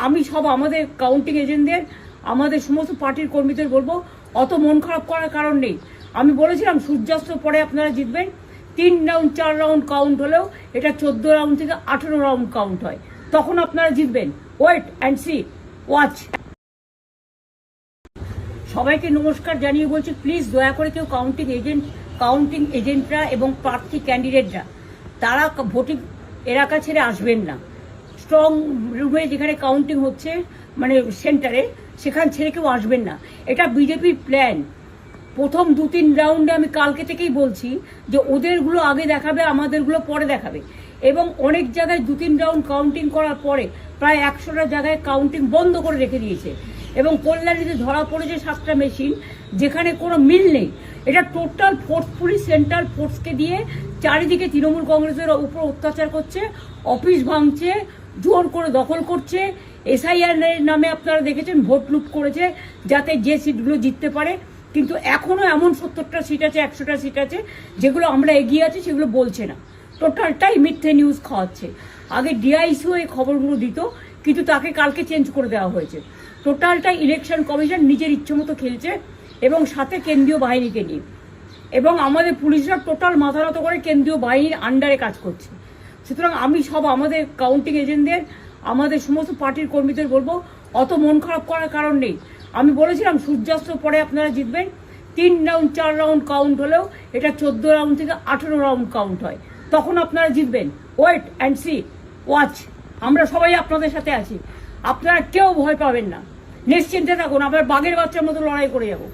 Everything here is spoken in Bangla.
আমি সব আমাদের কাউন্টিং এজেন্টদের, আমাদের সমস্ত পার্টির কর্মীদের বলবো, অত মন খারাপ করার কারণ নেই। আমি বলেছিলাম সূর্যাস্ত পরে আপনারা জিতবেন। 3 রাউন্ড 4 রাউন্ড কাউন্ট হলেও এটা 14 রাউন্ড থেকে 18 রাউন্ড কাউন্ট হয়, তখন আপনারা জিতবেন। Wait and see, watch. সবাইকে নমস্কার জানিয়ে বলছি, প্লিজ দয়া করে কেউ কাউন্টিং এজেন্টরা এবং প্রার্থী ক্যান্ডিডেটরা তারা ভোটিং এলাকা ছেড়ে আসবেন না। স্ট্রং রুমে যেখানে কাউন্টিং হচ্ছে, মানে সেন্টারে, সেখান ছেড়ে কেউ আসবেন না। এটা বিজেপির প্ল্যান। প্রথম 2-3 রাউন্ডে আমি কালকে থেকেই বলছি যে ওদেরগুলো আগে দেখাবে, আমাদেরগুলো পরে দেখাবে। এবং অনেক জায়গায় 2-3 রাউন্ড কাউন্টিং করার পরে প্রায় 100টা জায়গায় কাউন্টিং বন্ধ করে রেখে দিয়েছে। এবং কল্যাণীতে ধরা পড়েছে 7টা মেশিন, যেখানে কোনো মিল নেই। এটা টোটাল ফোর্সফুলি সেন্ট্রাল ফোর্সকে দিয়ে চারিদিকে তৃণমূল কংগ্রেসের উপর অত্যাচার করছে, অফিস ভাঙছে, জোর করে দখল করছে। এসআইআর নামে আপনারা দেখেছেন ভোট লুট করেছে যাতে যে সিটগুলো জিততে পারে। কিন্তু এখনো এমন 70টা সিট আছে, 100টা সিট আছে যেগুলো আমরা এগিয়ে আছি, সেগুলো বলছে না। টোটালটাই মিথ্যে নিউজ খাওয়াচ্ছে। আগে ডিআইসিও এই খবরগুলো দিত, কিন্তু তাকে কালকে চেঞ্জ করে দেওয়া হয়েছে। টোটালটাই ইলেকশন কমিশন নিজের ইচ্ছে মতো খেলছে, এবং সাথে কেন্দ্রীয় বাহিনীকে নিয়ে। এবং আমাদের পুলিশরা টোটাল মাথা নত করে কেন্দ্রীয় বাহিনীর আন্ডারে কাজ করছে। সুতরাং আমি সব আমাদের কাউন্টিং এজেন্টদের, আমাদের সমস্ত পার্টির কর্মীদের বলবো, অত মন খারাপ করার কারণ নেই। আমি বলেছিলাম সূর্যাস্ত পরে আপনারা জিতবেন। 3 রাউন্ড 4 রাউন্ড কাউন্ট হলেও এটা 14 রাউন্ড থেকে 18 রাউন্ড কাউন্ট হয়, তখন আপনারা জিতবেন। Wait and see, watch. আমরা সবাই আপনাদের সাথে আছি, আপনারা কেউ ভয় পাবেন না, নিশ্চিন্তে থাকুন। আপনার বাঘের বাচ্চার মতো লড়াই করে যাবো।